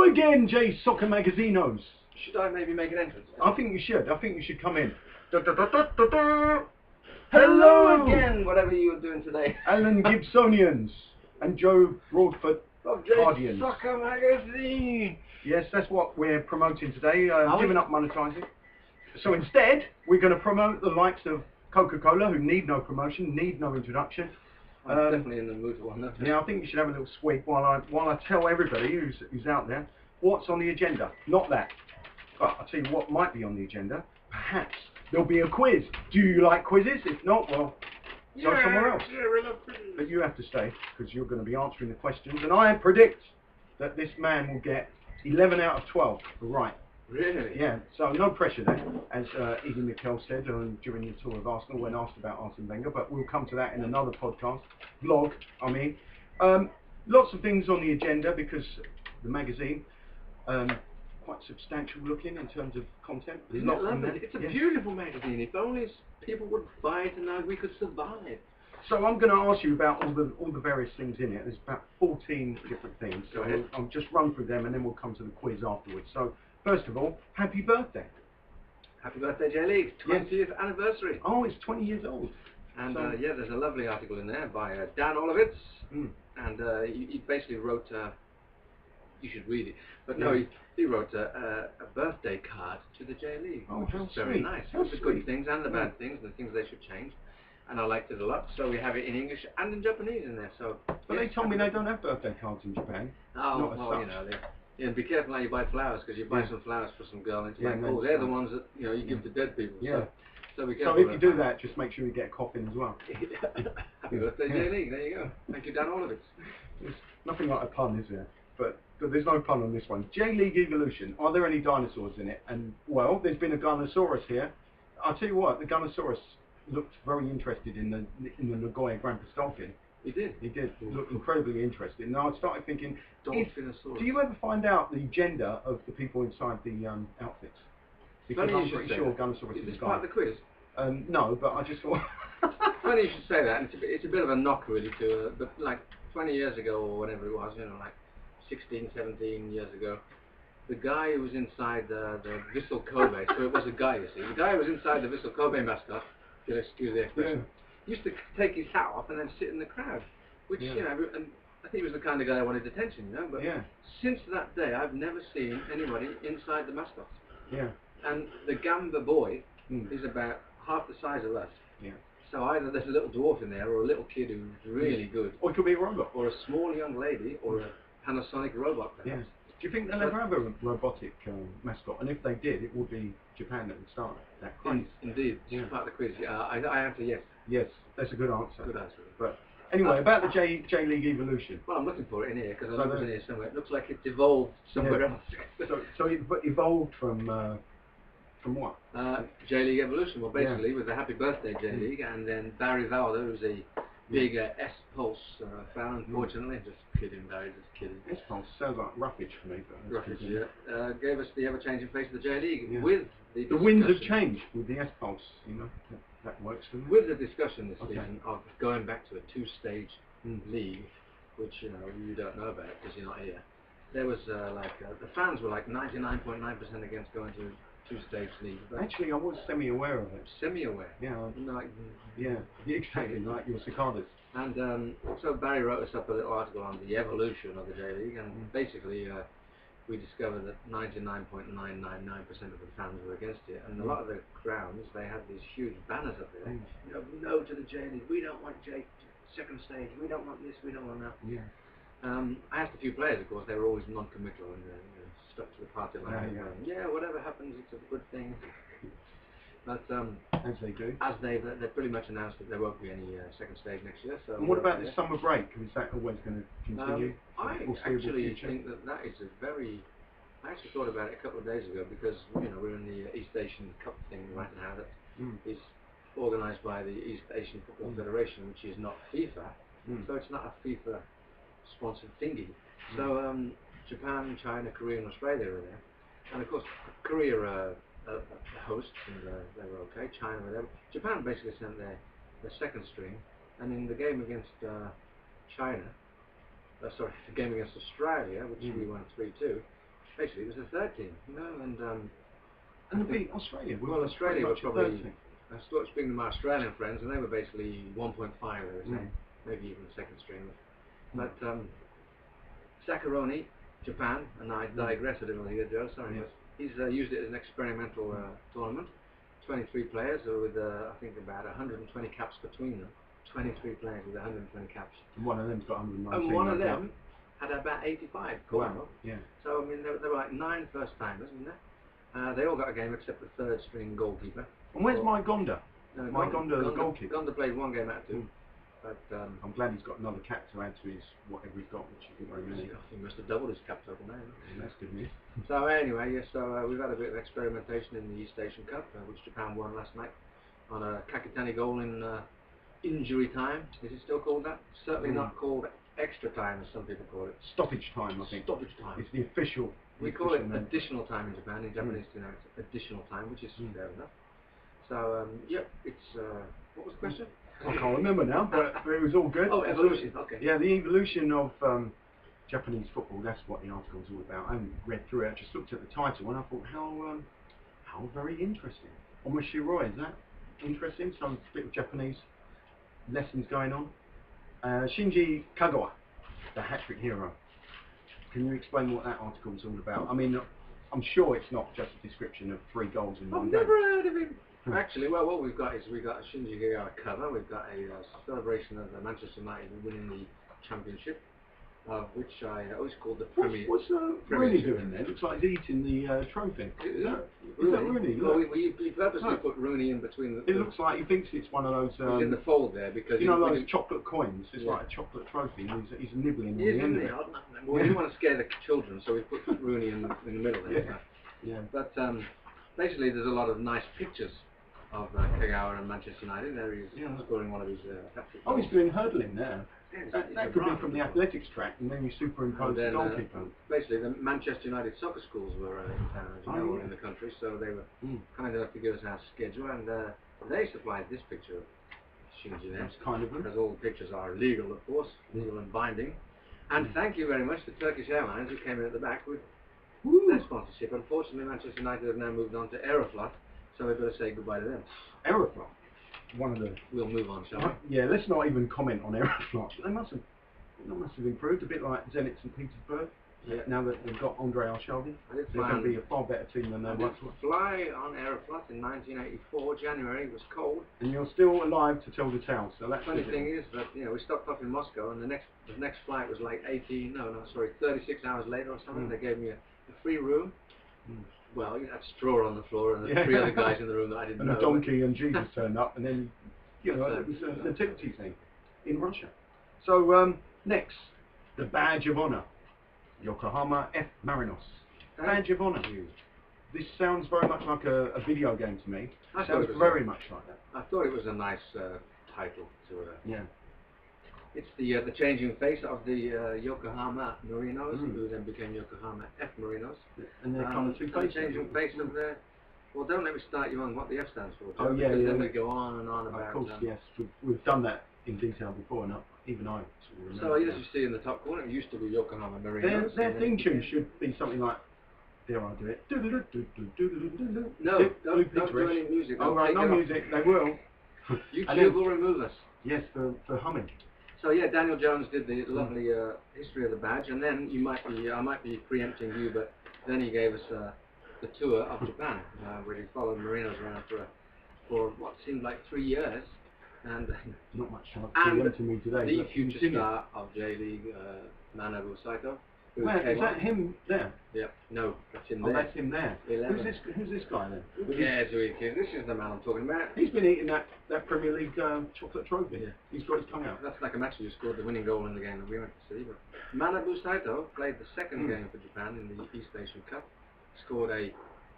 again, JSoccerMagazinos. Should I maybe make an entrance? I think you should. I think you should come in. Hello again, whatever you were doing today. Alan Gibsonians and Joe Broadfoot Of Guardians. JSoccerMagazine. Yes, that's what we're promoting today. Giving up monetising. So instead, we're going to promote the likes of Coca-Cola, who need no promotion, need no introduction. I'm definitely in the mood for one, though. Yeah, I think you should have a little swig while I tell everybody who's out there what's on the agenda. Not that. But I'll tell you what might be on the agenda. Perhaps there'll be a quiz. Do you like quizzes? If not, well, go somewhere else. Yeah, we love quizzes. But you have to stay, because you're going to be answering the questions. And I predict that this man will get 11 out of 12 right. Really? Yeah, so no pressure there, as Iggy Mikel said during the tour of Arsenal when asked about Arsene Wenger, but we'll come to that in another podcast, vlog, I mean. Lots of things on the agenda because the magazine, quite substantial looking in terms of content. Isn't it lovely? It's a beautiful magazine. If only people would buy it and now we could survive. So I'm going to ask you about all the various things in it. There's about 14 different things. So I'll just run through them and then we'll come to the quiz afterwards. So first of all, happy birthday. Happy birthday, J.League. 20th anniversary. Oh, it's 20 years old. And yeah, there's a lovely article in there by Dan Olovitz. And he basically wrote, you should read it, but no, he wrote a birthday card to the J.League. Oh, which was very nice. With the good things and the bad things, and the things they should change. And I liked it a lot, so we have it in English and in Japanese in there. So, but they told me they don't have birthday cards in Japan. Oh, well, you know, and be careful how you buy flowers, because you buy some flowers for some girl, and it's like, oh, they're the ones that you give to dead people. Yeah. So be careful. So if you do that, just make sure you get a coffin as well. Happy birthday, J.League. There you go. Thank you, Dan Olovitz. There's nothing like a pun, is there? But there's no pun on this one. J.League Evolution. Are there any dinosaurs in it? And well, there's been a Gunnosaurus here. I'll tell you what, the Gunnosaurus looked very interested in the Nagoya Grand Pistolkin. He did. He did. Looked incredibly interested. And I started thinking, do you ever find out the gender of the people inside the outfits? Because I'm pretty sure Gunnosaurus is a guy. Part of the quiz? No, but I just thought... Funny you should say that. It's a bit of a knock, really, but like 20 years ago or whatever it was, like 16, 17 years ago, the guy who was inside the Vissel Kobe, so it was a guy, you see, the guy who was inside the Vissel Kobe mascot, if you'll excuse the expression, used to take his hat off and then sit in the crowd, which, you know, and I think he was the kind of guy who wanted attention, but since that day I've never seen anybody inside the mascot. Yeah. And the Gamba boy is about half the size of us. Yeah. So either there's a little dwarf in there, or a little kid who's really good, or it could be a robot, or a small young lady, or a Panasonic robot, perhaps. Do you think they'll ever have a robotic mascot? And if they did, it would be Japan that would start that craze. Indeed. Part of the quiz. I answer yes. Yes, that's a good answer. Good answer. But anyway, about the J.League Evolution. Well, I'm looking for it in here because I know it's in here somewhere. It looks like it's evolved somewhere else. So it evolved from what? J.League Evolution. Well, basically, with the Happy Birthday J.League, and then Barry Valder, who's a big S-Pulse fan, unfortunately. Just kidding, Barry, just kidding. S-Pulse sounds like roughage for me. Roughage, gave us the ever-changing face of the J.League with the winds have changed with the S-Pulse, that works for me. With the discussion this season of going back to a two-stage league, which, you don't know about because you're not here. There was, the fans were like 99.9% against going to two-stage league. Actually, I was semi-aware of it. Semi-aware? Yeah, exactly, like your cicadas. And so Barry wrote us up a little article on the evolution of the J-League, and basically we discovered that 99.999% of the fans were against it, and a lot of the grounds, they had these huge banners up there. No to the J-League, we don't want second stage, we don't want this, we don't want that. Yeah. I asked a few players, of course, they were always non-committal and stuck to the party line. Yeah, whatever happens, it's a good thing. But as they do, they've pretty much announced that there won't be any second stage next year. So. And what about the summer break? Is that always going to continue? I actually think that is a very. I actually thought about it a couple of days ago because we're in the East Asian Cup thing right now that is organised by the East Asian Football Federation, which is not FIFA, so it's not a FIFA sponsored thingy. So Japan, China, Korea and Australia are there. And of course Korea are hosts and they were okay. China were there. Japan basically sent their second string, and in the game against the game against Australia, which we won 3-2, basically it was the third team, you know, And they beat Australia. well, Australia were probably, thing. I started speaking to my Australian friends, and they were basically 1.5, they were saying, maybe even second string. But Saccharoni, Japan, and I digress a little here, Joe, sorry, but he's used it as an experimental tournament. 23 players with, I think, about 120 caps between them. 23 players with 120 caps. And one of them's got 119. And one of them had about 85. Wow. Yeah. So, I mean, there were like 9 first-timers, wasn't there? They all got a game except the third string goalkeeper. And where's my Gonda? Gonda, the goalkeeper. Gonda played 1 game out of 2. But I'm glad he's got another cap to add to his whatever he's got, which isn't very many. he must have doubled his cap total now. That's good news. So anyway, yes, so we've had a bit of experimentation in the East Asian Cup, which Japan won last night on a Kakitani goal in injury time. Is it still called that? Certainly not called extra time, as some people call it. Stoppage time, I think. Stoppage time. It's the official. We call it additional time in Japan. In Japanese, you know, it's additional time, which is fair enough. So, yep, it's, what was the question? I can't remember now, but it was all good. Oh, evolution, okay. Yeah, the evolution of Japanese football, that's what the article's all about. I haven't read through it, I just looked at the title and I thought, how very interesting. Omoshiroi, is that interesting? Some bit of Japanese lessons going on. Shinji Kagawa, the hat-trick hero. Can you explain what that article is all about? I mean, I'm sure it's not just a description of 3 goals in one game. I've never heard of him. Actually, well, what we've got is we've got a Shinji Kagawa cover. We've got a celebration of Manchester United winning the championship, which I always called the Premier. What's Rooney doing there? Looks like he's eating the trophy. Is that Rooney? Well, we purposely put Rooney in between the... It looks like he thinks it's one of those... he's in the fold there because... You know those chocolate coins? It's like a chocolate trophy and he's nibbling on the end of it. Well, we didn't want to scare the children, so we put Rooney in the middle there. Yeah. But basically there's a lot of nice pictures of Kagawa and Manchester United. There he is scoring one of his hat-trick goals. He's doing hurtling there. That could be from the athletics track, and then you superimpose the goalkeeper. Basically, the Manchester United soccer schools were in town, as you know, or in the country, so they were kind enough to give us our schedule, and they supplied this picture of Shinji there. That's kind of them. Because all the pictures are legal, of course, legal and binding. And thank you very much to Turkish Airlines, who came in at the back with their sponsorship. Unfortunately, Manchester United have now moved on to Aeroflot, so we better say goodbye to them. Aeroflot? One of the... We'll move on, shall we? Yeah, let's not even comment on Aeroflot. They must have improved, a bit like Zenit St. Petersburg. Yeah. Now that they've got Andre Arshavin, they're going to be a far better team than they once were. Fly on Aeroflot in 1984, January, it was cold. And you're still alive to tell the tale, so that's... The funny thing is that, you know, we stopped off in Moscow, and the next flight was like 36 hours later or something. They gave me a free room. Well, you had straw on the floor and the 3 other guys in the room that I didn't know. And a donkey and Jesus turned up, and then, you know, it was a nativity thing in Russia. So, next, the Badge of Honor. Yokohama F Marinos. Badge of Honor. This sounds very much like a video game to me. It sounds very much like that. I thought it was a nice title to it. Yeah. It's the changing face of the Yokohama Marinos, who then became Yokohama F Marinos. And they're kind of 2 faces. The changing face of the... Well, don't let me start you on what the F stands for, Joe, Oh, yeah, because yeah. then we go on and on about... Of course, yes. We've done that in detail before, and even I sort of remember. So, as you see in the top corner, it used to be Yokohama Marinos. Their theme tune should be something like... Dare I do it? No, don't do any music. Oh, right, no music, they will. YouTube will remove us. Yes, for humming. So yeah, Daniel Jones did the lovely history of the badge, and then I might be preempting you, but then he gave us the tour of Japan, where he followed Marinos around for what seemed like 3 years, and not much to me today. The future star of J.League, Manabu Saito. Where, is that him there? Yep. No, that's him there. there. That's him there. 11. Who's this guy then? Who cares who he is? This is the man I'm talking about. He's been eating that Premier League chocolate trophy. Yeah. He's got his tongue out. That's like a match who scored the winning goal in the game that we went to see. But Manabu Saito played the second game for Japan in the East Asian Cup. Scored a,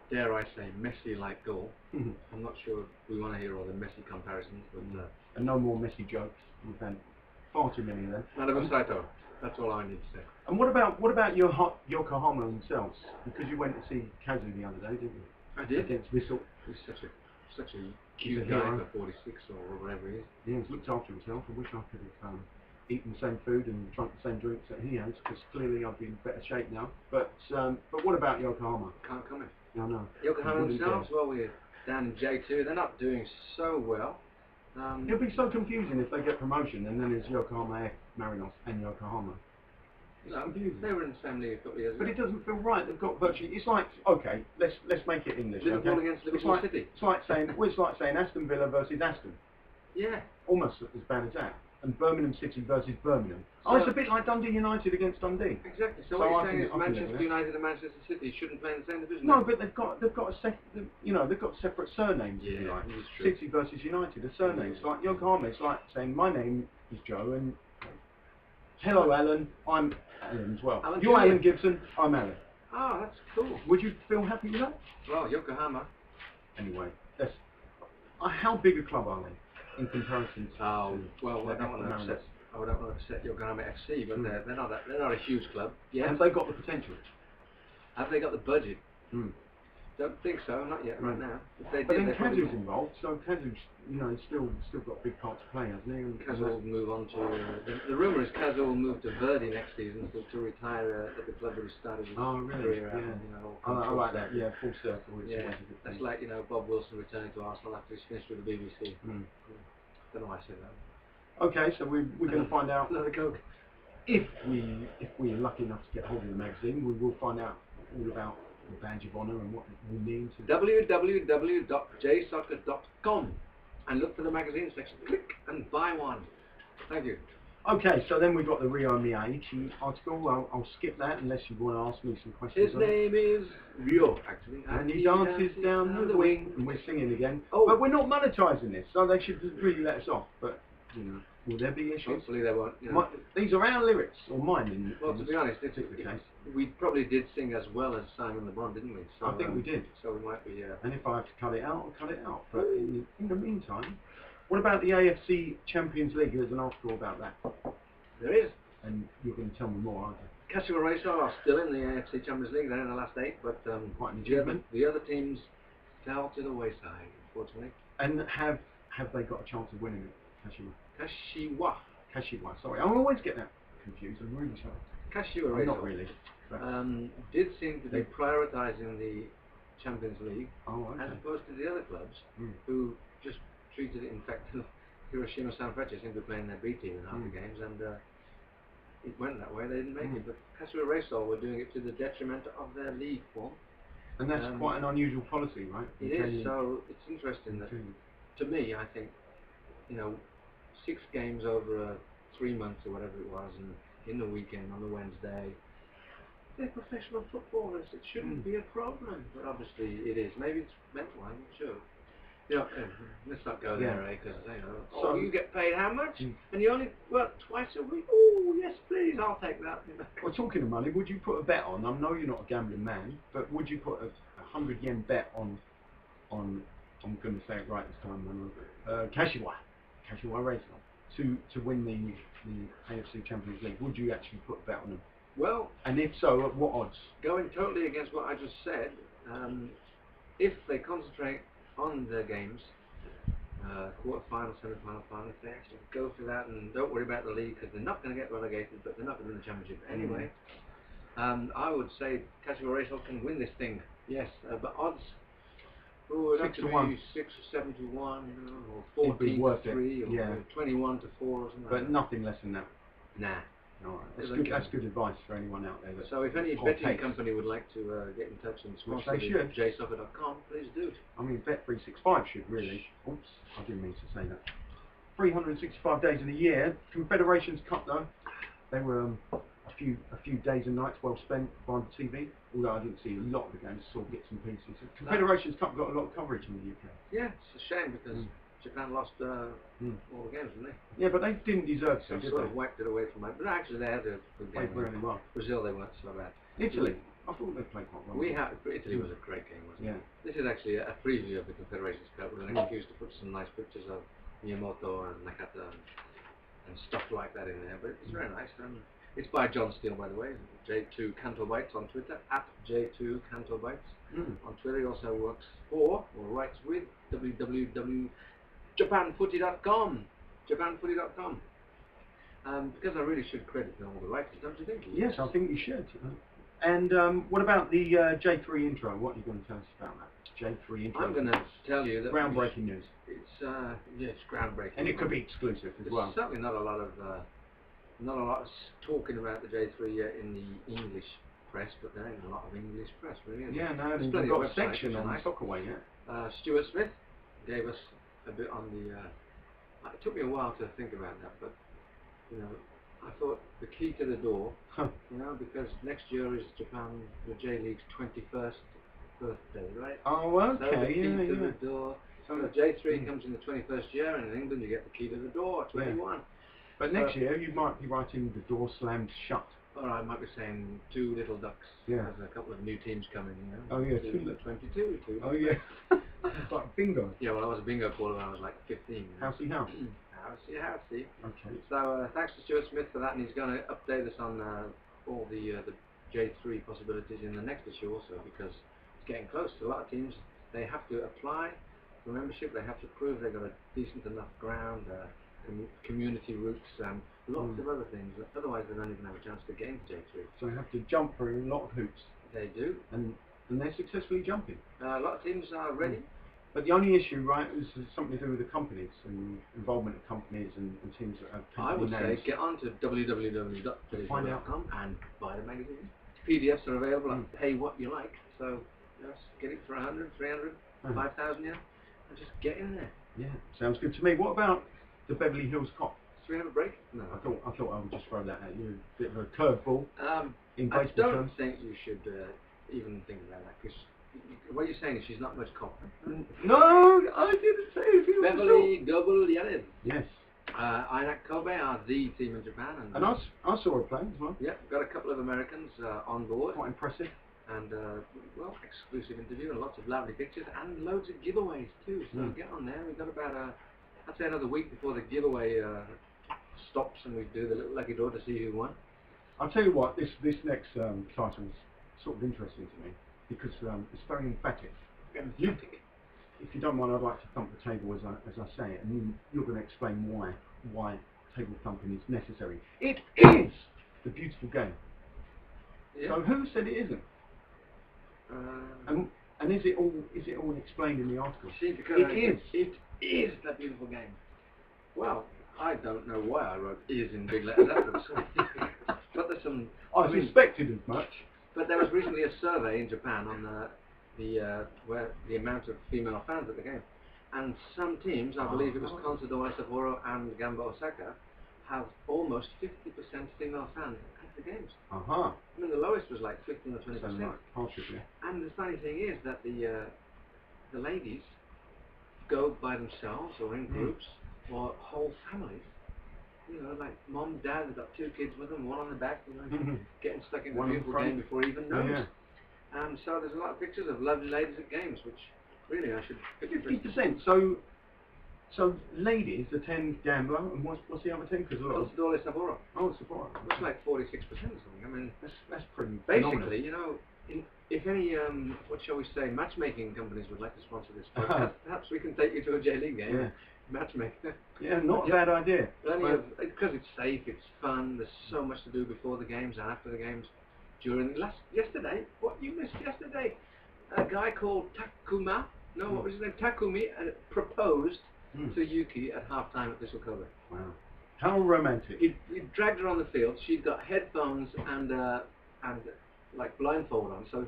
dare I say, Messi-like goal. I'm not sure we want to hear all the Messi comparisons, but and no more Messi jokes. We've had far too many of them. Manabu Saito. That's all I need to say. And what about your Yokohama themselves? Because you went to see Kazu the other day, didn't you? I did. Against Vissel. He's such a cute guy for 46 or whatever he is. Yeah, he's looked after himself. I wish I could have eaten the same food and drunk the same drinks that he has, because clearly I'd be in better shape now. But what about Yokohama? Can't comment. No, no. Yokohama themselves, well, we're down in J2. They're not doing so well. It'll be so confusing if they get promotion and then there's Yokohama F, Marinos and Yokohama. It's confusing. They were in the same league a couple of years ago. But it doesn't feel right. They've got virtually. It's like, okay, let's make it English. Liverpool okay? against Liverpool City. It's like saying Aston Villa versus Aston. Yeah. Almost as bad as that. And Birmingham City versus Birmingham. So it's a bit like Dundee United against Dundee. Exactly. So what you're saying is Manchester United and Manchester City shouldn't play in the same division? No, but they've got they've got separate surnames. Yeah, if you like. that's true. City versus United, the surnames. Like Yokohama, it's like saying my name is Joe and hello Alan, I'm Alan as well. Alan You're Jr. Alan Gibson, I'm Alan. Oh, that's cool. Would you feel happy with that? Well, Yokohama. Anyway, that's how big a club are they in comparison to? Well, I don't want to upset Yokohama FC, but they're not a huge club. Yeah. Have they got the potential? Have they got the budget? Don't think so, not yet, right now. If they but did, then Kazu's involved, so Kazu's, he's still got a big part to play, hasn't he? And Kazu will move on to. The rumour is Kazu will move to Verdi next season to retire at the club that he started his career at. I like that. Yeah, full circle. Yeah, that's like Bob Wilson returning to Arsenal after he's finished with the BBC. Don't know why I said that. Okay, so we're going to find out. Another Coke. If we're lucky enough to get hold of the magazine, we will find out all about the badge of honour and what we mean to. www.jsoccer.com and look for the magazine section. Click and buy one. Thank you. Okay, so then we've got the Rio Miyaichi article. I'll skip that unless you want to ask me some questions. His name is Ryo, actually. And he dances down the wing, and we're singing again. Oh. But we're not monetising this, so they should really let us off. But, will there be issues? Hopefully they won't. These are our lyrics, or mine. Well, to be honest, we probably did sing as well as Simon Le Bon, didn't we? So, I think we did. So we might be. And if I have to cut it out, I'll cut it out. But in the meantime, what about the AFC Champions League? There's an article about that. There is. And you're going to tell me more, aren't you? Kashiwa Reysol are still in the AFC Champions League. They're in the last 8, but quite an achievement. The other teams fell to the wayside, unfortunately. And have they got a chance of winning it, Kashiwa? Kashiwa. Sorry, I always get that confused. I'm really sorry. Kashiwa Reysol. Not really. Did seem to be prioritising the Champions League as opposed to the other clubs who just treated it. In fact, Hiroshima Sanfrecce seemed to be playing their B team in half the games, and it went that way. They didn't make it, but Kashiwa Reysol were doing it to the detriment of their league form. And that's quite an unusual policy, right? It is. So it's interesting that, to me, I think, 6 games over 3 months or whatever it was, and in the weekend on the Wednesday. They're professional footballers. It shouldn't be a problem, but obviously it is. Maybe it's mental. I'm not sure. Let's not go there, because so you get paid how much, and you only work twice a week. Oh yes, please, I'll take that. Well, talking of money, would you put a bet on? I know you're not a gambling man, but would you put a 100 yen bet on? I'm going to say it right this time. Kashiwa Reysol to win the AFC Champions League. Would you actually put a bet on them? Well, and if so, at what odds? Going totally against what I just said, if they concentrate on their games, quarter-final, semi-final, final, if they actually go for that and don't worry about the league, because they're not going to get relegated, but they're not going to win the championship anyway, I would say Kashiwa Reysol can win this thing, yes, but odds, it'd have to be 6 or 7 to 1, or 14 to 3, or 21 to 4 or something. But nothing less than that? Nah. All right. That's good advice for anyone out there. So if any betting company would like to get in touch and sponsor JSoccer.com, please do. I mean, Bet365 should really. Oops, I didn't mean to say that. 365 days in a year. Confederations Cup though, they were a few days and nights well spent on TV. Although I didn't see a lot of the games, saw bits and pieces. Confederations Cup got a lot of coverage in the UK. Yeah, it's a shame because Japan lost all the games, didn't they? Yeah, but they didn't deserve to, did sort of whacked it away from that. But actually, they had a good game. Played really well. Brazil, they weren't so bad. Italy, I thought they played quite well. Italy was a great game, wasn't it? Yeah. This is actually a preview of the Confederations Cup with an excuse to put some nice pictures of Miyamoto and Nakata and stuff like that in there. But it's very nice. It's by John Steele, by the way. J2 Kanto Bites on Twitter, at J2 Kanto Bites. On Twitter, he also works for, or writes with, www.japanfooty.com. Because I really should credit them all the rights, don't you think? Yes, I think you should. And what about the J3 intro? What are you going to tell us about that? J3 intro. I'm going to tell you that groundbreaking news. It's it's groundbreaking, and it could be exclusive as well. There's certainly not a lot of talking about the J3 yet in the English press, but there ain't a lot of English press really. Yeah, no, there's they've plenty got of a section on nice. Soccer Way, Stuart Smith gave us a bit on the. It took me a while to think about that, but you know, I thought the key to the door, you know, because next year is Japan, the J.League's 21st birthday, right? Oh, okay. So the key to yeah. the door. So the J3 comes in the 21st year, and in England you get the key to the door, 21. Yeah. But next year you might be writing the door slammed shut. Or I might be saying two little ducks. Yeah. There's a couple of new teams coming, you know. Oh yeah, 22. Oh yeah. It's like bingo. Yeah, well I was a bingo caller when I was like 15. You know? Housey house. Housey. Okay. So thanks to Stuart Smith for that, and he's going to update us on all the J3 possibilities in the next issue also, because it's getting close. A lot of teams, they have to apply for membership, they have to prove they've got a decent enough ground, community roots, and lots of other things. Otherwise they don't even have a chance to get into J3. So they have to jump through a lot of hoops. They do. And they're successfully jumping. A lot of teams are ready. But the only issue, right, is something to do with the companies and involvement of companies and teams that have company I would names. say get on to www.j.com and buy the magazine. PDFs are available and pay what you like. So just get it for 100, 300, 5,000 yen and just get in there. Yeah, sounds good to me. What about the Beverly Hills Cop? Should we have a break? No. I thought I would just throw that at you. A bit of a curveball. In I baseball don't terms. think you should even think about that, because what you're saying is she's not much cop. No, I didn't say anything. Beverly Goebel-Yanez. Yes. Inak Kobe are the team in Japan. And I saw her play as well. Yeah, got a couple of Americans on board. Quite impressive. And, well, exclusive interview and lots of lovely pictures and loads of giveaways too. So get on there. We've got about, I'd say another week before the giveaway stops and we do the little lucky draw to see who won. I'll tell you what, this next title is sort of interesting to me because it's very emphatic. If you don't mind, I'd like to thump the table as I say it, and you're going to explain why table thumping is necessary. It is the beautiful game. Yeah. So who said it isn't? And is it all explained in the article? See, because it is the beautiful game. Well, I don't know why I wrote "is" in big letters. That looks but there's some. I suspected as much. But there was recently a survey in Japan on where the amount of female fans at the game, and some teams, I believe it was Consadole Sapporo and Gamba Osaka, have almost 50% female fans at the games. I mean, the lowest was like 15 or 20%. And the funny thing is that the ladies go by themselves or in groups or whole families. You know, like mom, dad, they've got two kids with them, one on the back, you know, getting stuck in the beautiful game before he even knows. So there's a lot of pictures of lovely ladies at games, which really I should... 50%. So ladies attend Gambler, and what's the other team? Consadole Sapporo. Oh, Sapporo. It's like 46% or something. I mean, that's pretty basically, phenomenal. you know, if any, what shall we say, matchmaking companies would like to sponsor this podcast, perhaps we can take you to a J.League game. Yeah. Matchmaker. Yeah, not a bad idea. Because it's safe, it's fun, there's so much to do before the games and after the games. Yesterday, what you missed yesterday, a guy called Takuma, what was his name? Takumi proposed to Yuki at halftime at Vissel Kobe. Wow. How romantic. He dragged her on the field, she'd got headphones and like blindfold on, so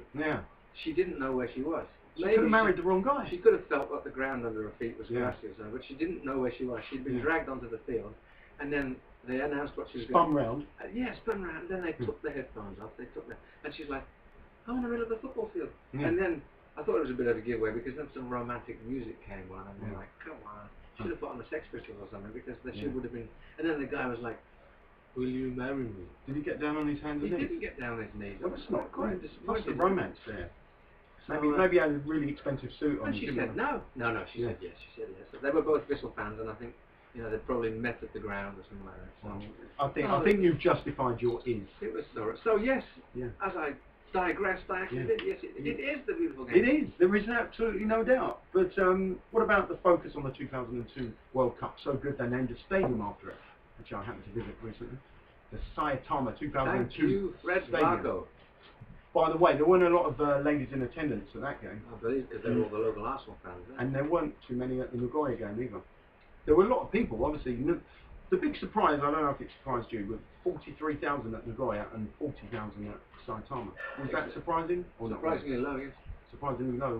she didn't know where she was. She could have married the wrong guy. She could have felt like the ground under her feet was grassy or something, but she didn't know where she was. She'd been dragged onto the field, and then they announced what she was spun round. Spun round. Then they took the headphones off. And she's like, "I'm in the middle of the football field." And then I thought it was a bit of a giveaway because then some romantic music came on, and they're like, "Come on!" Should have put on the Sex Pistols or something because the shoe would have been. And then the guy was like, "Will you marry me?" Did he get down on his hands and knees? He didn't get down on his knees. Well, that's not quite disappointed. What's the romance there? Maybe he had a really expensive suit on. And she said no. She said yes. She said yes. So they were both Vissel fans, and I think they probably met at the ground or something like that. So I think you've justified your is. It was so yes. As I digressed, I actually did. Yes, it is the beautiful game. It is. There is absolutely no doubt. But what about the focus on the 2002 World Cup? So good they named a stadium after it. which I happened to visit recently. The Saitama 2002 Thank you, Fred Stadium. Vargo. By the way, there weren't a lot of ladies in attendance at that game. I believe because they were all the local Arsenal fans. And there weren't too many at the Nagoya game either. There were a lot of people, obviously. The big surprise, I don't know if it surprised you, was 43,000 at Nagoya and 40,000 at Saitama. Was that surprising? Or surprisingly low, yes. Surprisingly low.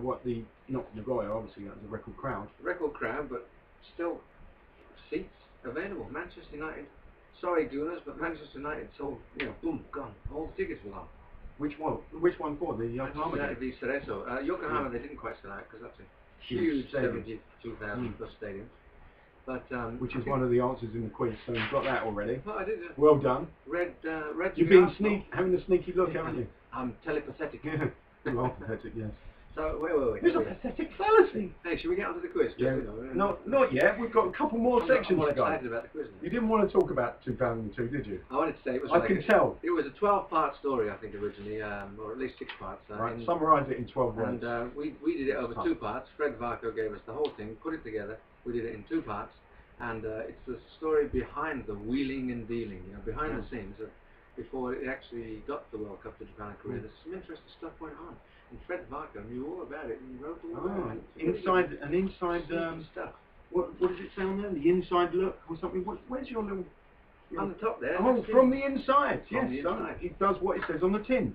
Not Nagoya, obviously, that was a record crowd. Record crowd, but still seats available. Manchester United, sorry Gunners, but Manchester United sold, boom, gone. All the tickets were gone. Which one? Which one for? The Yokohama game? The Cerezo. Yokohama they didn't quite sell out because that's a huge 72,000 plus stadium. But which is one of the answers in the quiz, so you've got that already. Oh, I did. Well done. Red. You've been having a sneaky look, haven't you? I'm telepathetic. Yeah. Well, pathetic, yes. So wait. There's a pathetic fallacy. Hey, should we get on to the quiz? Yeah. Not yet. We've got a couple more sections I'm more to go. excited about the quiz now. You didn't want to talk about 2002, did you? I wanted to say it was. I can tell. It was a 12-part story, I think, originally, or at least 6 parts. Right. Summarise it in 12 words. And we did it over 2 parts. Fred Varco gave us the whole thing, put it together. We did it in 2 parts, and it's the story behind the wheeling and dealing, behind the scenes. Before it actually got the World Cup to Japan and Korea, there's some interesting stuff going on. And Fred Varco knew all about it and wrote all about it. Inside stuff. What does it say on there? The inside look or something? Where's your little... On the top there. Oh, from the inside. From yes, the inside. It does what it says on the tin.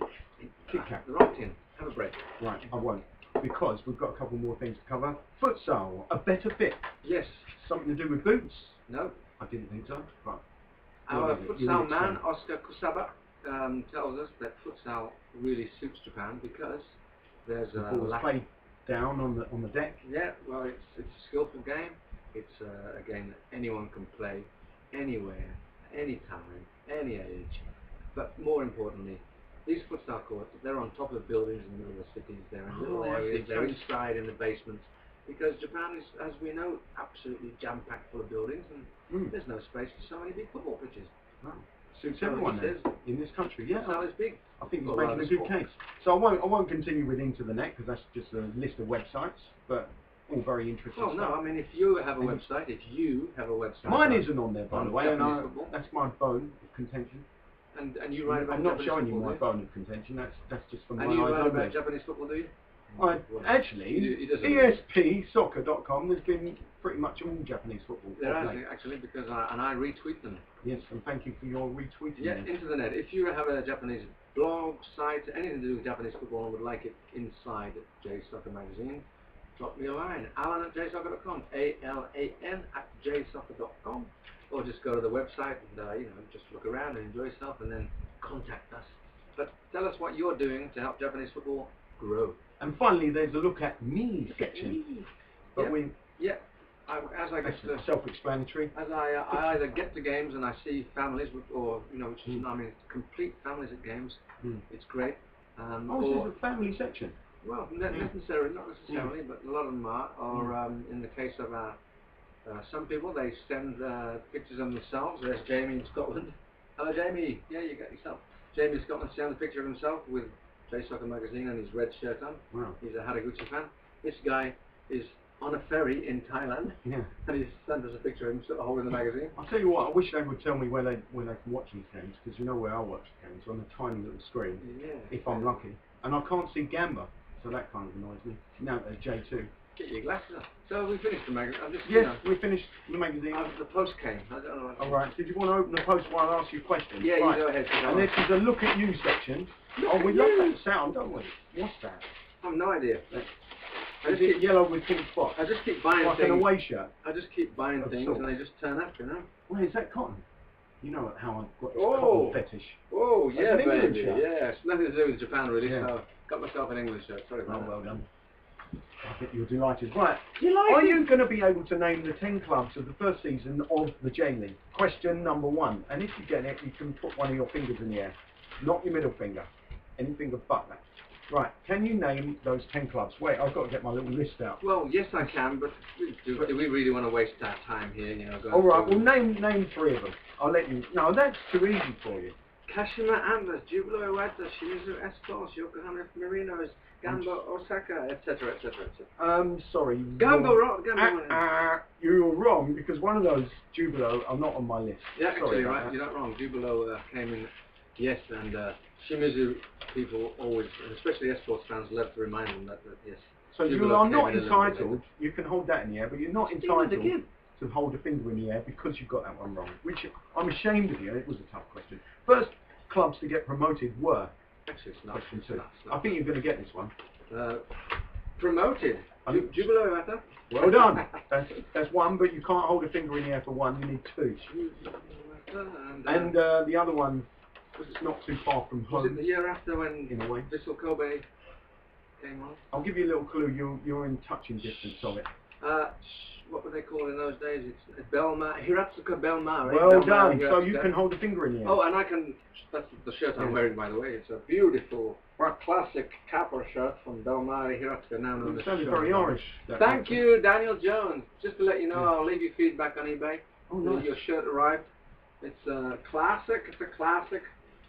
Kit Kat. The wrong tin. Have a break. Right, I won't. Because we've got a couple more things to cover. Futsal, a better fit. Yes. Something to do with boots? No. I didn't think so. But our futsal man, Oscar Kusaba, tells us that futsal really suits Japan because there's a lack played down on the deck. Yeah, well, it's a skillful game. It's a game that anyone can play, anywhere, anytime, any age. But more importantly, these futsal courts, they're on top of buildings in the middle of the cities. They're in little areas. They're inside in the basements. Because Japan is, as we know, absolutely jam-packed full of buildings, and there's no space for so many big football pitches. Oh. Suits everyone in this country. Yeah, so it's big. I think he's making a good case. So I won't continue with Into the Net because that's just a list of websites, but all very interesting. Well, no, I mean if you have a website, mine isn't on there, by the way, and that's my bone of contention. And you write about I'm not showing you my bone of contention. That's just for my eyes. And you write about Japanese football, do you? Actually, ESP Soccer.com, there's been pretty much all Japanese football. There has actually, because I retweet them. Yes, and thank you for your retweeting. Yeah, Into the Net. If you have a Japanese blog, site, anything to do with Japanese football and would like it inside JSoccerMagazine, drop me a line. Alan at JSoccer.com, ALAN at JSoccer.com, or just go to the website and just look around and enjoy yourself, and then contact us. But tell us what you're doing to help Japanese football grow. And finally, there's a look at me section. But as I get self-explanatory. As I either get to games and I see families, or which is complete families at games. It's great. This is a family section. Well, not necessarily, but a lot of them are. Or in the case of some people, they send pictures of themselves. There's Jamie in Scotland. Hello, Jamie. Yeah, you got yourself. Jamie in Scotland sent a picture of himself with J.Soccer.Magazine and his red shirt on. Wow. He's a Haraguchi fan. This guy is on a ferry in Thailand, and he's sent us a picture of him sort of holding the magazine. I'll tell you what, I wish they would tell me where they can watch these games, because you know where I watch the games, on a tiny little screen, if I'm lucky. And I can't see Gamba, so that kind of annoys me. Now there's J2. Get your glasses on. So we finished the magazine. We finished the magazine. The post came. I don't know. Alright, did you want to open the post while I ask you questions? Yeah, you go ahead. And this is a look at you section. We love that sound, don't we? What's that? I have no idea. I just keep yellow with pink spots. I just keep buying things. Like an away shirt. I just keep buying things and they just turn up, Well, is that cotton? You know how I've got a cotton fetish. Oh, yeah, baby. Yeah, it's nothing to do with Japan, really. So got myself an English shirt. Sorry about that. Well done. I think you're delighted. Right. Are you going to be able to name the 10 clubs of the first season of the J.League? Question number 1. And if you get it, you can put one of your fingers in the air. Not your middle finger. Any finger but that. Right. Can you name those 10 clubs? Wait, I've got to get my little list out. Well, yes, I can, but do we really want to waste our time here? All right. Well, name 3 of them. I'll let you. No, that's too easy for you. Kashima Antlers, Jubilo Iwata, Shimizu S-Force, Yokohama F, Marinos, Gambo Osaka, etc., etc., etc. Sorry. Gambo, you're wrong, because one of those Jubilo are not on my list. Yeah, Sorry actually, right, that. you're not wrong. Jubilo came in, yes, and Shimizu people always, and especially S-Force fans, love to remind them that yes. So Jubilo you are came not in a little bit entitled, later. you can hold that in the air, but you're not entitled to hold a finger in the air because you've got that one wrong, which I'm ashamed of you, it was a tough question. First clubs to get promoted were, Actually, it's not. question 2. I think you're going to get this one. Promoted. Jubilo Iwata. Well done. That's one, but you can't hold a finger in the air for one, you need 2. And the other one was not too far from home. Was it the year after when in a way? Vissel Kobe came on? I'll give you a little clue, you're in touching distance of it. What were they called in those days? It's Belmar, Hiratsuka Belmar. Well done, so you can hold a finger in the air. Oh, and I can, that's the shirt I'm wearing, by the way. It's a beautiful, classic Kappa shirt from Belmar, Hiratsuka, now known as sounded very Irish. Thank you, Daniel Jones. Just to let you know, I'll leave you feedback on eBay. Oh, nice. Your shirt arrived. It's a classic,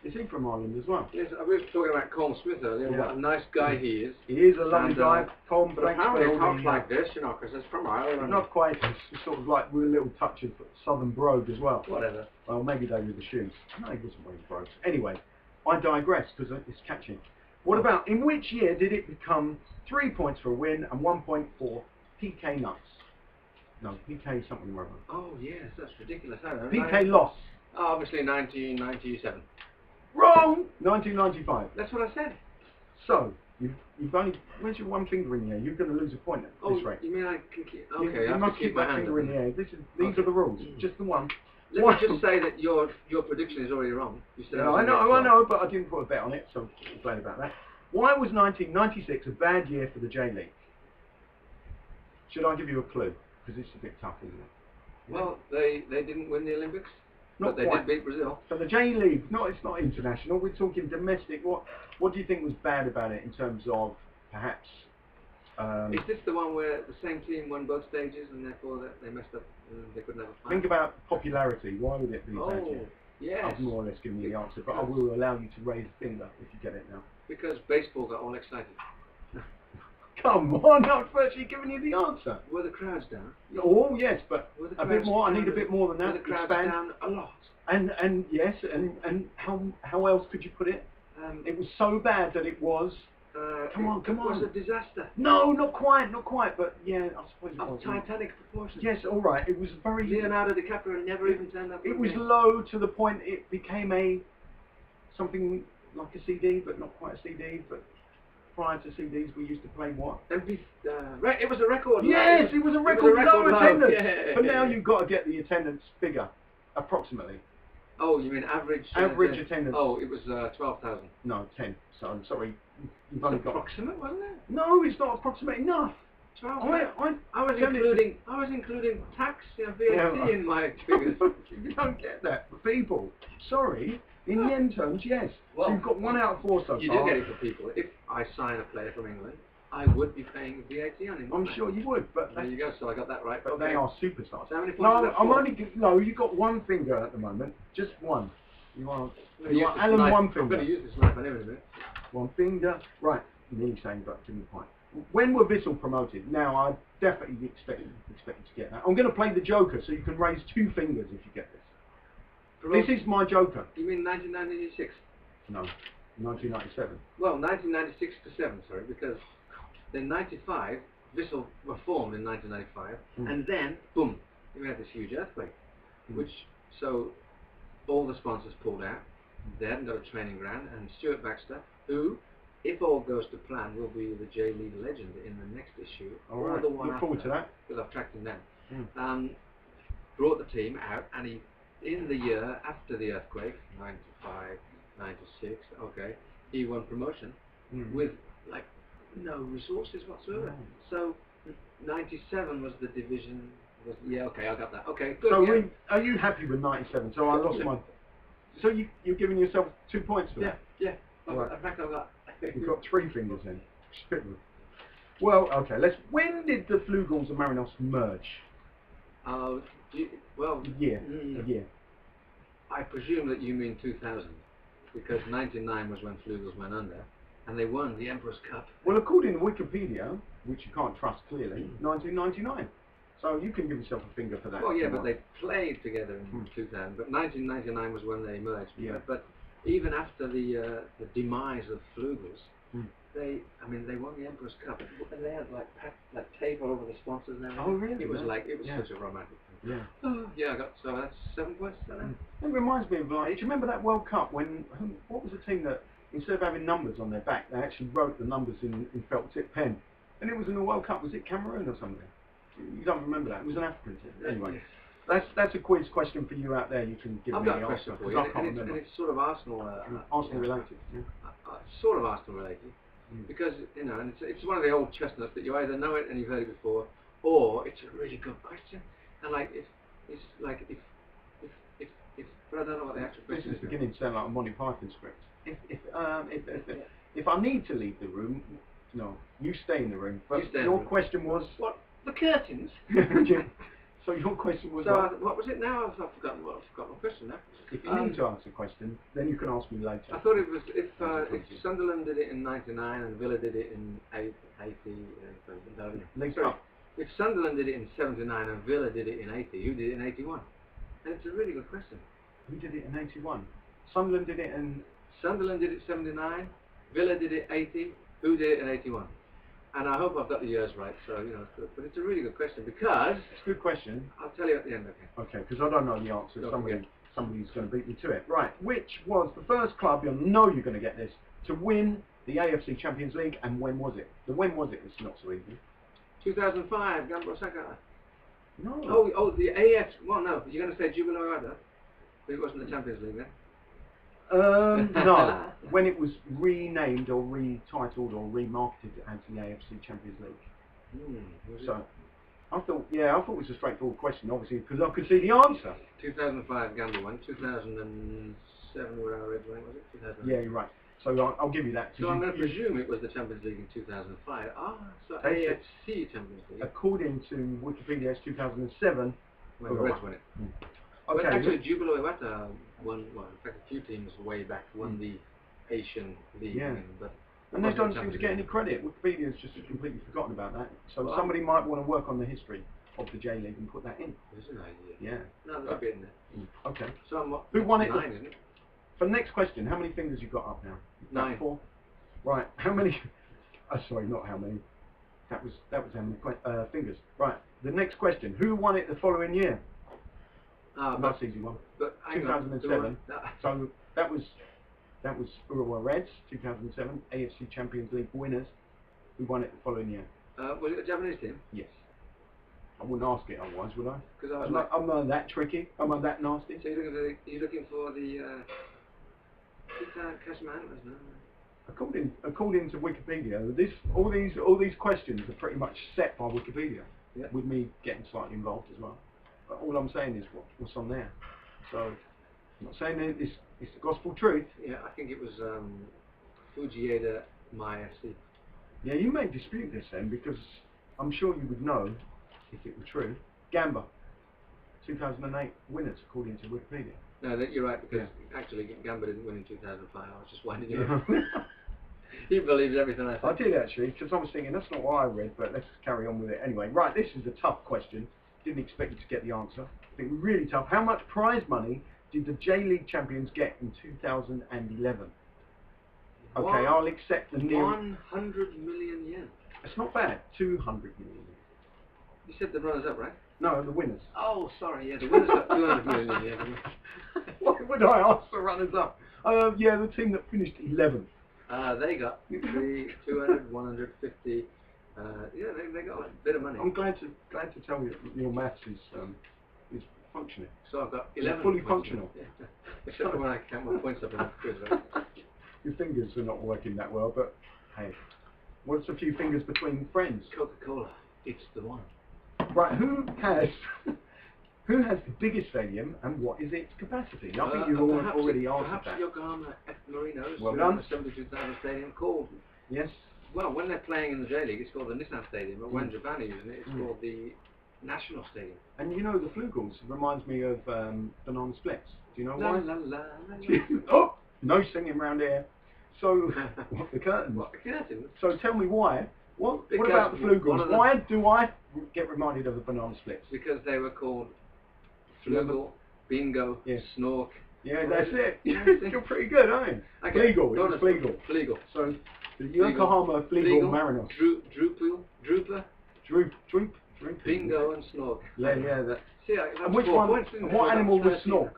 Is he from Ireland as well? Yes, we were talking about Colm Smith earlier, what a nice guy he is. He is a lovely guy, Colm, but apparently he talks like this, you know, because it's from Ireland. Not quite, it's sort of like with a little touch of southern brogue as well. Whatever. Well, maybe they were the shoes. No, he wasn't wearing brogues. Anyway, I digress because it's catchy. What about, in which year did it become 3 points for a win and 1 point for PK nuts? No, PK something or other. Oh yes, that's ridiculous. I don't know. PK loss. Oh, obviously 1997. Wrong! 1995. That's what I said. So, you've only, where's your one finger in the air? You're going to lose a point at this rate. You mean I can keep, okay, you must keep that finger in the air. These are the rules, just the one. Let me just say that your prediction is already wrong. You said I know, but I didn't put a bet on it, so I'm glad about that. Why was 1996 a bad year for the J.League? Should I give you a clue? Because it's a bit tough, isn't it? Well, they didn't win the Olympics. But they did beat Brazil. So the J.League, it's not international, we're talking domestic. What do you think was bad about it in terms of, perhaps... is this the one where the same team won both stages and therefore they messed up and they couldn't have a final? Think about popularity. Why would it be a bad year? Yes. I've more or less given you the answer, but I will allow you to raise a finger if you get it now. Because baseball got all excited. Come on, I've virtually given you the answer. Were the crowds down? Oh yes, but a bit more. I need a bit more than that. Were the crowds down a lot? And yes, and how else could you put it? It was so bad that it was. Come on. It was a disaster. No, not quite, but yeah, I suppose it was. Of Titanic proportions. Yes, all right. It was very. Leonardo DiCaprio never even turned up. It was low to the point it became something like a CD, but not quite a CD, but. Prior to CDs, we used to play what? It was a record. Yes, it was a record low attendance. Yeah. But now you've got to get the attendance figure, approximately. Oh, you mean average? Average attendance. Oh, it was 12,000. No, 10. So I'm sorry. You've only got approximate, wasn't it? No, it's not approximate enough. 12. I was including tax and VAT in my figures. You don't get that for people. Sorry. In yen terms, yes. Well, so you've got 1 out of 4 so far. You do get it for people. If I sign a player from England, I would be paying VAT on him. I'm sure you would, but there you go. So I got that right. But they are superstars. So how many points no, I'm only. No, you got 1 finger at the moment. Just 1. You are Alan 1 finger. I'm going to use this knife in a minute. 1 finger. Right. Nearly saying, but give me a point. When were Vissel promoted? Now, I definitely expect you to get that. I'm going to play the Joker, so you can raise 2 fingers if you get this. This is my Joker. You mean 1996? No, 1997. Well, 1996 to 7, sorry, because in 95, Vissel were formed in 1995, and then, boom, we had this huge earthquake, so all the sponsors pulled out. They hadn't got a training ground, and Stuart Baxter, who, if all goes to plan, will be the J.League legend in the next issue, or the one Look forward to that. Because I've tracked him down. Brought the team out, and he, in the year after the earthquake, 95, 96, okay, he won promotion with like no resources whatsoever. So 97 was the division. Yeah, okay, I got that. Okay, good. So are you happy with 97? So I lost one. So you're giving yourself 2 points for that? Yeah. Right. In fact, I got. You've got 3 fingers then. Well, okay. When did the Flugels and Marinos merge? Well, a year. I presume that you mean 2000. because 99 was when Flugels went under, and they won the Emperor's Cup. Well, according to Wikipedia, which you can't trust clearly, 1999. So you can give yourself a finger for that. Well, yeah, but they played together in 2000. But 1999 was when they merged. Yeah. But even after the demise of Flugels, they won the Emperor's Cup, and they had like tape all over the sponsors and everything. Oh, really? It was such a romantic thing. Yeah. Oh, yeah, so that's 7 points. It reminds me of, like, do you remember that World Cup when, what was the team that, instead of having numbers on their back, they actually wrote the numbers in felt tip pen? And it was in the World Cup, was it Cameroon or something? You don't remember that? It was an African team. Anyway, that's a quiz question for you out there. You can give I've me got the a question answer, for you, I can't and remember. it's sort of Arsenal. Arsenal related. Yeah. Sort of Arsenal related, because and it's one of the old chestnuts that you either know it and you've heard it before, or it's a really good question. And like if but I don't know what the actual question This is is. beginning to sound like a Monty Python script. If I need to leave the room, no, you stay in the room. But your question was what? The curtains. So your question was what was it now? I've forgotten my question now. If you need to ask a question, then you can ask me later. I thought it was if Sunderland did it in 99 and Villa did it in 80. If Sunderland did it in 79 and Villa did it in 80, who did it in 81? And it's a really good question. Who did it in 81? Sunderland did it in... Sunderland did it 79, Villa did it 80, who did it in 81? And I hope I've got the years right, so, but it's a really good question because... It's a good question. I'll tell you at the end, okay? Okay, because I don't know the answer. Somebody's going to beat me to it. Right, which was the first club, you'll know you're going to get this, to win the AFC Champions League, and when was it? When was it? It's not so easy. 2005, Gamba Osaka. No. Oh, the AF. Well, no, you're going to say Jubilee Rada? But it wasn't the Champions League then? No. When it was renamed or retitled or remarketed as the AFC Champions League. So, I thought it was a straightforward question, obviously, because I could see the answer. 2005 Gamba won. 2007, whatever was it? Yeah, you're right. So I'll give you that. So I'm going to presume it was the Champions League in 2005. So AFC Champions League. According to Wikipedia, it's 2007. When the Reds won it. Okay. But actually, Jubilee Iwata won. Well, in fact, a few teams way back won the Asian League. Yeah. But and they don't seem to get any credit. Wikipedia's just completely forgotten about that. So somebody might want to work on the history of the J.League and put that in. There's an idea. Yeah. No, there's a bit in there. Okay. So who won it? 9, isn't it? For the next question, how many fingers you got up now? 9. 4. Right. How many? Sorry, not how many. That was how many fingers. Right. The next question: who won it the following year? Nice easy one. But 2007. So that was Urawa Reds. 2007 AFC Champions League winners. Who won it the following year? Was it a Japanese team? Yes. I wouldn't ask it otherwise, would I? Because I'm not that tricky. I'm not that nasty. So you're looking for the Kashman? According to Wikipedia, all these questions are pretty much set by Wikipedia. Yeah. With me getting slightly involved as well. But all I'm saying is what's on there. So I'm not saying that it's the gospel truth. Yeah, I think it was Fujieda My FC. Yeah, you may dispute this then, because I'm sure you would know if it were true. Gamba, 2008 winners according to Wikipedia. No, you're right, because actually Gamba didn't win in 2005. I was just winding you up. He believes everything I say. I did actually, because I was thinking that's not what I read, but let's carry on with it anyway. Right, this is a tough question. Didn't expect you to get the answer. I think really tough. How much prize money did the J.League champions get in 2011? Okay, I'll accept the near... 100 million yen. It's not bad. 200 million. You said the runners-up, right? No, the winners. Oh, sorry, yeah, the winners got 200 million yen. Why would I ask the runners-up? Yeah, the team that finished 11th. They got 200, 150. Yeah, they got a bit of money. I'm glad to tell you that your maths is functioning. So I've got 11. Fully functional. Yeah. Except for when I count my points up in the quiz, right? Your fingers are not working that well, but hey, what's a few fingers between friends? Coca-Cola, it's the one. Right, who has the biggest stadium and what is its capacity? I think you've already answered that. Perhaps Yokohama F Marinos. Well done. The 72,000 stadium called. Yes. Well, when they're playing in the J-League, it's called the Nissan Stadium, but when Japan are using it, it's called the National Stadium. And you know the Flugels reminds me of Banana Splits. Do you know why? La, la, la, la. Oh! No singing round here. So, what, the curtains? What, the curtains? So tell me why. What about the flugels? Why do I get reminded of the banana splits? Because they were called flugel, bingo, yes. snork. Yeah, that's it. You're pretty good, aren't you? Okay. Flegel, it was Flegel. Flegel. So, the Yokohama Flegel Marinos. Drooper. Droop. Bingo and snork. Yeah, that. See, and which one? And what animal was snork?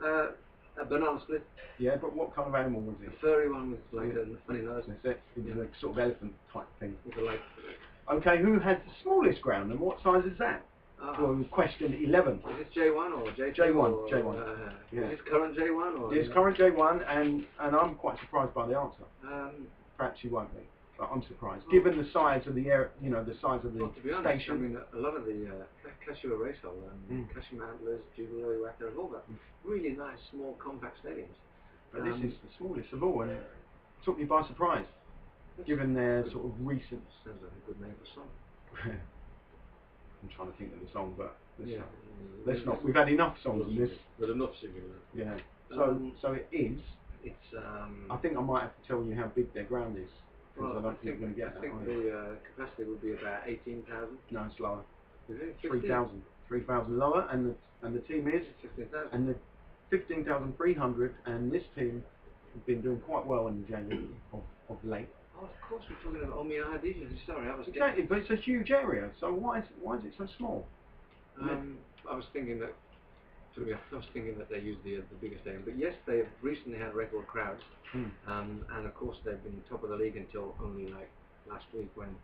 A banana split. Yeah, but what kind of animal was it? A furry one with like a funny nose. That's it. It was a sort of elephant type thing. With a like. Okay, who has the smallest ground and what size is that? Well, question 11. Is this J1 or J2? J1. Yeah. Is this current J1 or? It's current J1, and I'm quite surprised by the answer. Perhaps you won't be, but I'm surprised. Given the size of the area, the size of the to be honest, station. I mean, a lot of the Kashima Racehall and Kashima Antlers, Jubilee, Wacker, have all got really nice, small, compact stadiums. But this is the smallest of all, and it took me by surprise, given their sort of recent. Sounds like a good name for a song. I'm trying to think of the song, but let's not. We've had enough songs in this. But enough singing. Yeah. So it is. It's. I think I might have to tell you how big their ground is, because I don't think you're going to get that. I think the capacity would be about 18,000. No, it's lower. Is it 3,000. 3,000 lower, and the team is 15,000. And the 15,300, and this team have been doing quite well in the J.League of late. Oh, of course, we're talking about Omiya Hadija. Sorry, I was exactly, but it's a huge area. So why is it so small? I was thinking that. They used the biggest stadium, but yes, they've recently had record crowds, and of course they've been top of the league until only like last week when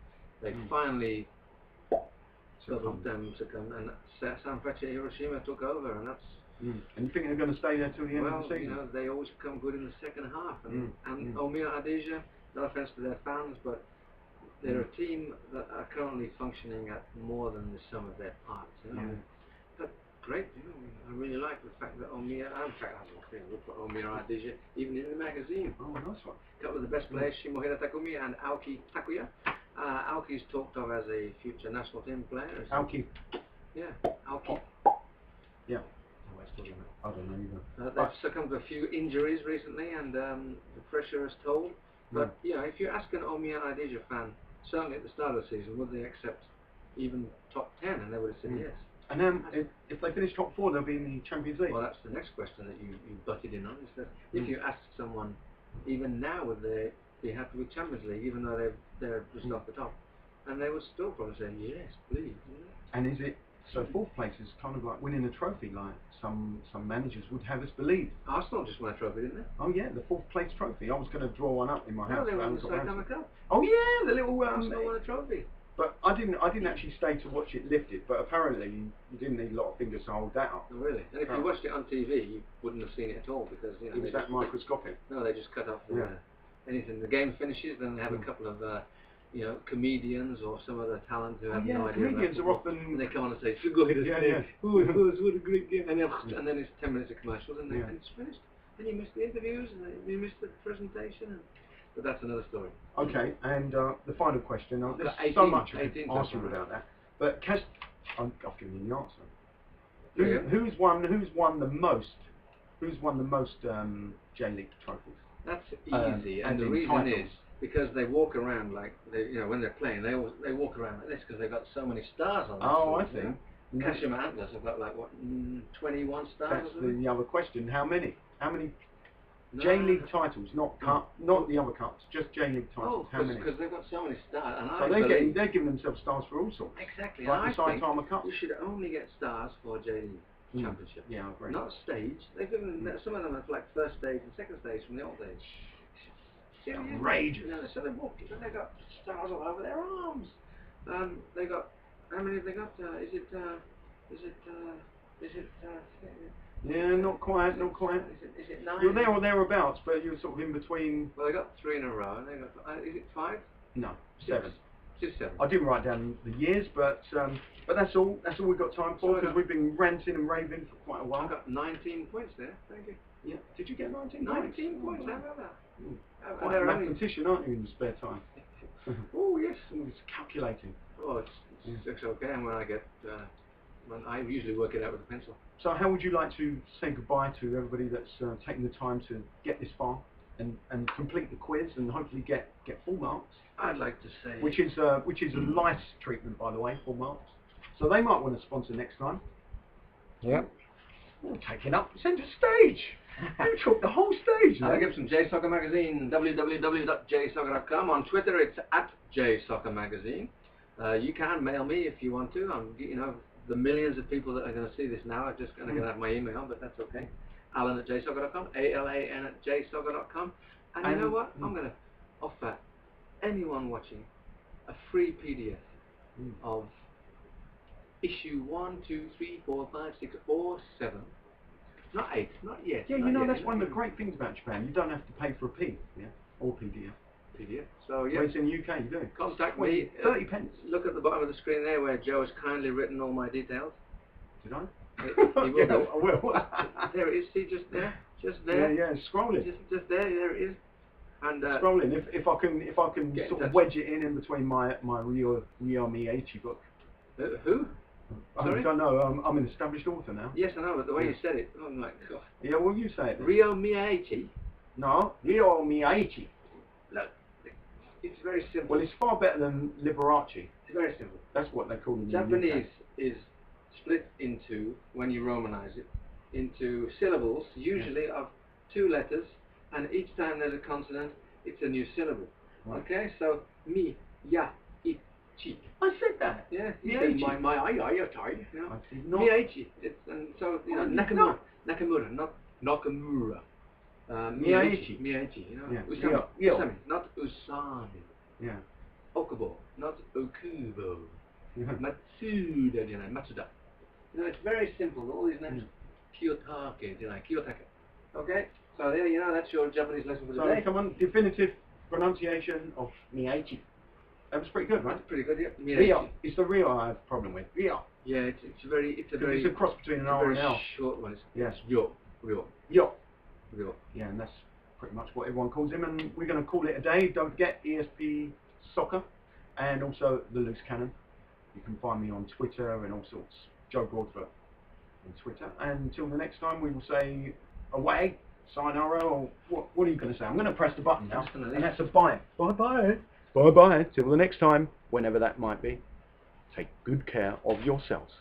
they finally succumbed and Sanfrecce Hiroshima took over, and that's. And you think they're going to stay there till the end of the season? Well, they always come good in the second half, and Omiya Hadija, no offense to their fans, but they're a team that are currently functioning at more than the sum of their parts. But great, I really like the fact that Omiya, in fact, I looked at Omiya Hadija even in the magazine. Oh, nice one. A couple of the best players, Shimohira Takumi and Aoki Takuya. Aoki's talked of as a future national team player. Aoki. Yeah, Aoki. Yeah. I don't know either. They've succumbed to a few injuries recently, and the pressure has told. But if you ask an Omiya Hadija fan, certainly at the start of the season, would they accept even top 10? And they would have said yes. And if they finish top 4, they'll be in the Champions League. Well, that's the next question that you butted in on. Is that if you ask someone, even now, would they be happy with Champions League, even though they're just off the top? And they would still probably say yes, please. And is it so? Fourth place is kind of like winning a trophy, like some managers would have us believe. Arsenal just won a trophy, didn't they? Oh yeah, the 4th place trophy. I was going to draw one up in my house. No, they won the Yokohama Cup. Oh yeah, the little Arsenal won a trophy. But I didn't actually stay to watch it lifted. But apparently you didn't need a lot of fingers to hold that up. Oh really? And if you watched it on TV, you wouldn't have seen it at all because it was that microscopic. No, they just cut off anything. The game finishes, then they have a couple of comedians or some other talent who have no idea. Comedians are often. And they come on and say, "What a great game!" And then it's 10 minutes of commercials, and it's finished. And you miss the interviews, and you miss the presentation. But that's another story. Okay, and the final question. There's 18, so much I could 18 ask you about that. But I've given you the answer. Who's won the most? Who's won the most J.League trophies? That's easy, and the reason is because they walk around like when they're playing, they walk around like this because they've got so many stars on them. Oh, I see. Kashima Antlers have got like what 21 stars. That's the other question. How many? J.League titles, not the other cups, just J.League titles. How many? Because they've got so many stars, and so they're giving themselves stars for all sorts. Exactly. Like the Saitama Cup. You should only get stars for J.League Championship. Yeah, I agree. Not stage. They've given some of them have like first stage and second stage from the old days. It's outrageous. So they've got stars all over their arms. They got how many have they got? Is it? Yeah, not quite. Is it 9? You're there or thereabouts, but you're sort of in between. Well, they got 3 in a row, and they got. Is it 5? No, 7. Just 7. I didn't write down the years, but that's all. That's all we've got time for because we've been ranting and raving for quite a while. I got 19 points there. Thank you. Yeah. Did you get 19 points? 19 points. How about that? Quite a mathematician, aren't you, in your spare time? Oh yes. It's calculating. Oh, it's okay. And when I get And I usually work it out with a pencil. So how would you like to say goodbye to everybody that's taken the time to get this far and complete the quiz and hopefully get full marks? I'd like to say... Which is a nice treatment, by the way, full marks. So they might want to sponsor next time. Yep. You're taking up centre stage. You took the whole stage. Gibson, JSoccerMagazine, www.jsoccer.com. On Twitter, it's @JSoccerMagazine. You can mail me if you want to. You know, the millions of people that are going to see this now are just going to have my email, but that's okay. Alan@JSoccer.com, ALAN@JSoccer.com. And you know what? I'm going to offer anyone watching a free PDF of issue 1, 2, 3, 4, 5, 6, or 7. Not 8, not yet. Yeah, not you know, yet, that's one of the great things about Japan. You don't have to pay for a P, or PDF. So yeah, whereas in the UK you do. Contact me. 30 pence. Look at the bottom of the screen there where Joe has kindly written all my details. Did I? He will do. I will. There it is. See, just there. Yeah, scrolling. Just there it is. And scrolling. If I can Get sort of wedge it in between my Ryo Miyaichi book. Who? Sorry? I don't know. I'm an established author now. Yes, I know, but the way you said it, I'm like, God. Yeah, well, you say it. Ryo Miyaichi? No, Ryo Miyaichi. Look, it's very simple. Well, it's far better than Liberace. It's very simple. That's what they call it. Japanese is split into, when you Romanize it, into syllables, usually of 2 letters, and each time there's a consonant, it's a new syllable. Right. Okay, so mi, ya, I, chi. I said that. Yeah, you said my I tied. You know. I did not. Miyaichi. It's and so you know Nakamura, not Nakamura. Miyaichi, you know. Yeah. Usami, not Usami. Yeah. Okubo, not Okubo. Yeah. Matsuda, Matsuda. You know, it's very simple. All these names. Kiyotake, Kiyotake. Okay, so there you know, that's your Japanese lesson for today. So come on, definitive pronunciation of Miyaichi. That was pretty good, right? That's pretty good, yeah. Ryo. It's the Ryo I have a problem with. Ryo. Yeah, it's a cross between an R and L. Short one. Yes. Ryo. Yeah, and that's pretty much what everyone calls him, and we're going to call it a day. Don't forget ESP Soccer, and also the Loose Cannon. You can find me on Twitter and all sorts. Joe Broadfoot on Twitter. And until the next time, we will say away, sayonara, or what are you going to say? I'm going to press the button now, and that's a bye. Bye-bye. Bye-bye. Till the next time, whenever that might be. Take good care of yourselves.